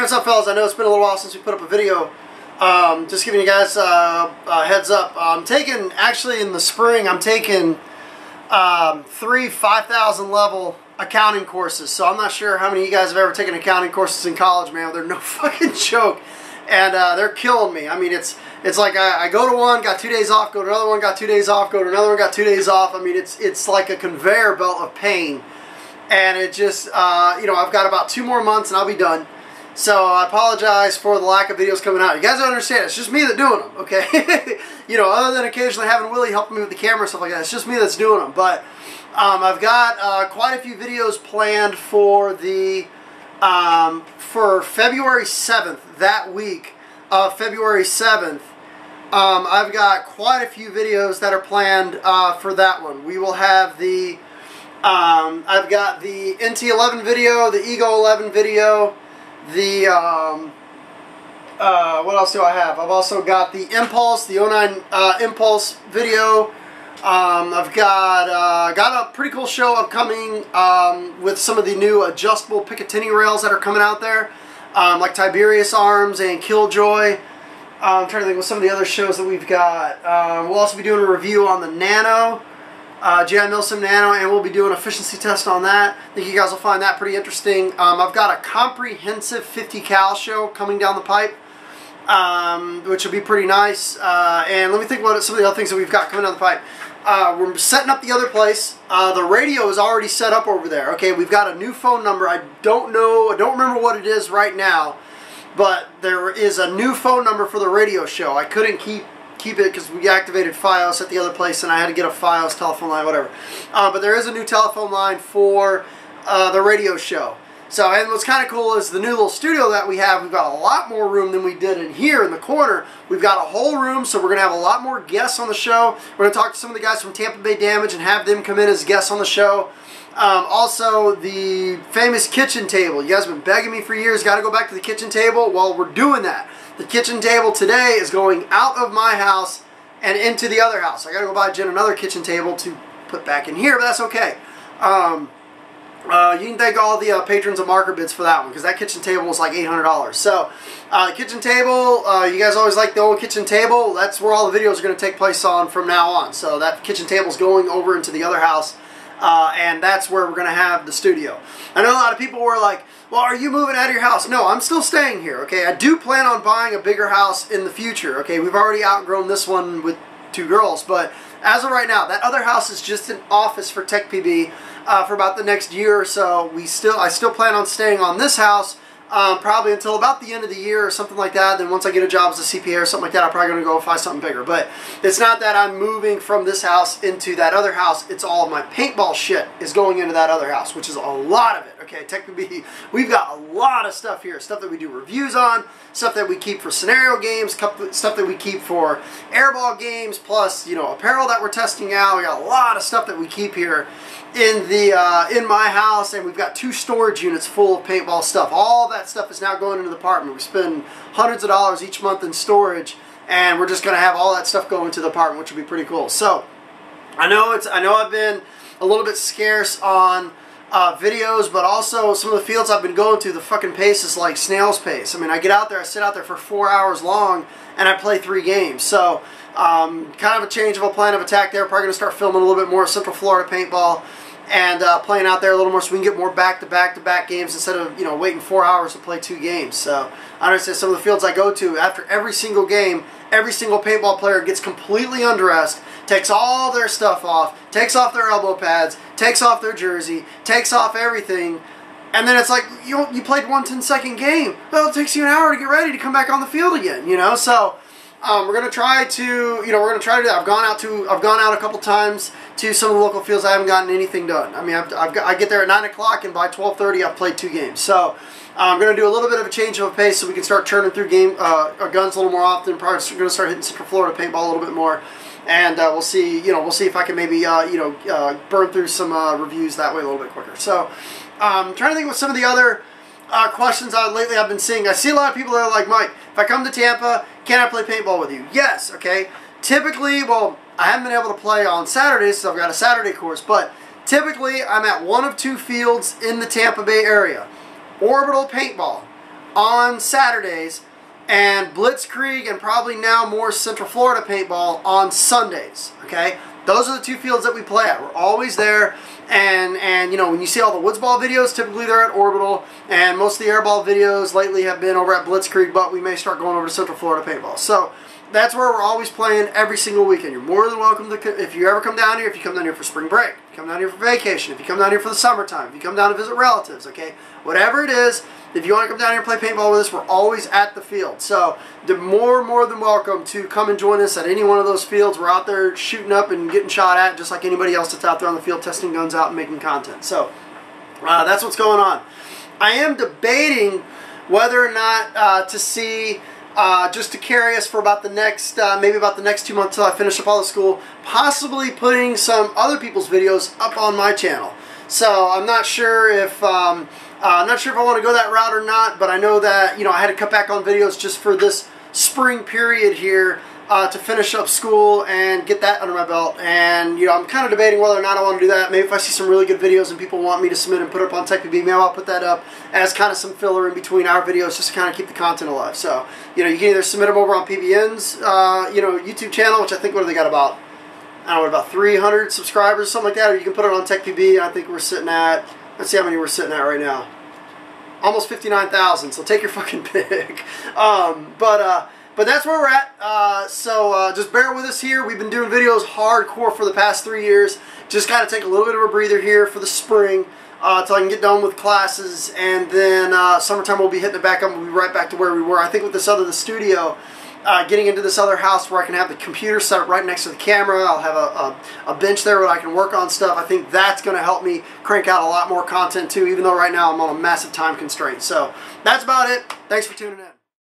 Hey, what's up, fellas? I know it's been a little while since we put up a video. Just giving you guys a heads up. I'm taking, actually in the spring, I'm taking 3 5,000 level accounting courses. So I'm not sure how many of you guys have ever taken accounting courses in college, man. They're no fucking joke. And they're killing me. I mean, it's like I go to one, got 2 days off, go to another one, got 2 days off, go to another one, got 2 days off. I mean, it's like a conveyor belt of pain. And it just, you know, I've got about 2 more months and I'll be done. So I apologize for the lack of videos coming out. You guys don't understand. It's just me that's doing them, okay? You know, other than occasionally having Willie helping me with the camera and stuff like that, it's just me that's doing them. But I've got quite a few videos planned for the for February 7th, that week of February 7th. I've got quite a few videos that are planned for that one. We will have the I've got the NT11 video, the Ego 11 video, the what else do I have? I've also got the Impulse, the 09 Impulse video. I've got a pretty cool show upcoming with some of the new adjustable Picatinny rails that are coming out there, like Tiberius Arms and Killjoy. I'm trying to think of some of the other shows that we've got. We'll also be doing a review on the Nano. GI Milsim Nano, and we'll be doing an efficiency test on that. I think you guys will find that pretty interesting. I've got a comprehensive 50 cal show coming down the pipe, which will be pretty nice. And let me think about some of the other things that we've got coming down the pipe. We're setting up the other place. The radio is already set up over there. Okay, we've got a new phone number. I don't remember what it is right now, but there is a new phone number for the radio show. I couldn't keep it because we activated Fios at the other place and I had to get a Fios telephone line, whatever. But there is a new telephone line for the radio show. So, and what's kind of cool is the new little studio that we have, we've got a lot more room than we did in here in the corner. We've got a whole room, so we're going to have a lot more guests on the show. We're going to talk to some of the guys from Tampa Bay Damage and have them come in as guests on the show. Also, the famous kitchen table. You guys have been begging me for years, got to go back to the kitchen table. Well, we're doing that. The kitchen table today is going out of my house and into the other house. I got to go buy Jen another kitchen table to put back in here, but that's okay. You can thank all the patrons of Marker Bids for that one, because that kitchen table was like $800. So, kitchen table, you guys always like the old kitchen table. That's where all the videos are going to take place on from now on. So that kitchen table is going over into the other house, and that's where we're going to have the studio. I know a lot of people were like, well, are you moving out of your house? No, I'm still staying here, okay? I do plan on buying a bigger house in the future, okay? We've already outgrown this one with 2 girls, but as of right now, that other house is just an office for TechPB for about the next year or so. I still plan on staying on this house probably until about the end of the year or something like that. Then once I get a job as a CPA or something like that, I'm probably going to go find something bigger. But it's not that I'm moving from this house into that other house. It's all of my paintball shit is going into that other house, which is a lot of it. Okay, TechPB, we've got a lot of stuff here. Stuff that we do reviews on, stuff that we keep for scenario games, stuff that we keep for airball games, plus, you know, apparel that we're testing out. We got a lot of stuff that we keep here in my house, and we've got 2 storage units full of paintball stuff. All that stuff is now going into the apartment. We spend hundreds of dollars each month in storage, and we're just going to have all that stuff go into the apartment, which will be pretty cool. So I know I've been a little bit scarce on videos, but also some of the fields I've been going to, the fucking pace is like snail's pace. I mean, I get out there, I sit out there for 4 hours long, and I play 3 games. So kind of a change of a plan of attack there. Probably going to start filming a little bit more Central Florida paintball and playing out there a little more, so we can get more back-to-back games instead of, you know, waiting 4 hours to play 2 games. So I understand some of the fields I go to, after every single game, every single paintball player gets completely undressed, takes all their stuff off, takes off their elbow pads, takes off their jersey, takes off everything, and then it's like, you played 1 10-second game. Well, it takes you an hour to get ready to come back on the field again, you know. So we're gonna try to, you know, we're gonna try to do that. I've gone out a couple times to some of the local fields. I haven't gotten anything done. I mean, I get there at 9 o'clock, and by 12:30, I've played 2 games. So I'm gonna do a little bit of a change of pace so we can start churning through guns a little more often. Probably gonna start hitting Central Florida paintball a little bit more, and we'll see. You know, we'll see if I can maybe burn through some reviews that way a little bit quicker. So I'm trying to think of some of the other questions lately I've been seeing. I see a lot of people that are like, Mike, if I come to Tampa, can I play paintball with you? Yes, okay. Typically, well, I haven't been able to play on Saturdays, so I've got a Saturday course, but typically I'm at one of 2 fields in the Tampa Bay area. Orbital Paintball on Saturdays, and Blitzkrieg and probably now more Central Florida paintball on Sundays. Okay, those are the two fields that we play at. We're always there, and you know, when you see all the woods ball videos, typically they're at Orbital, and most of the airball videos lately have been over at Blitzkrieg, but we may start going over to Central Florida paintball. So that's where we're always playing every single weekend. You're more than welcome to, if you ever come down here, if you come down here for spring break, if you come down here for vacation, if you come down here for the summertime, if you come down to visit relatives, okay? Whatever it is, if you want to come down here and play paintball with us, we're always at the field. So you're more than welcome to come and join us at any one of those fields. We're out there shooting up and getting shot at just like anybody else that's out there on the field testing guns out and making content. So that's what's going on. I am debating whether or not to see, just to carry us for about the next, maybe about the next 2 months until I finish up all the school, possibly putting some other people's videos up on my channel. So I'm not sure if I want to go that route or not, but I know that, you know, I had to cut back on videos just for this spring period here to finish up school and get that under my belt. And, you know, I'm kind of debating whether or not I want to do that. Maybe if I see some really good videos and people want me to submit and put up on TechPB, maybe I'll put that up as kind of some filler in between our videos just to kind of keep the content alive. So, you know, you can either submit them over on PBN's, you know, YouTube channel, which I think, what do they got, about, I don't know, about 300 subscribers, something like that, or you can put it on TechPB, and I think we're sitting at, let's see how many we're sitting at right now. Almost 59,000, so take your fucking pick. But that's where we're at. So just bear with us here. We've been doing videos hardcore for the past 3 years. Just got to take a little bit of a breather here for the spring until I can get done with classes, and then summertime we'll be hitting it back up. We'll be right back to where we were. I think with this the studio, getting into this other house where I can have the computer set up right next to the camera. I'll have a bench there where I can work on stuff. I think that's going to help me crank out a lot more content too, even though right now I'm on a massive time constraint. So that's about it. Thanks for tuning in.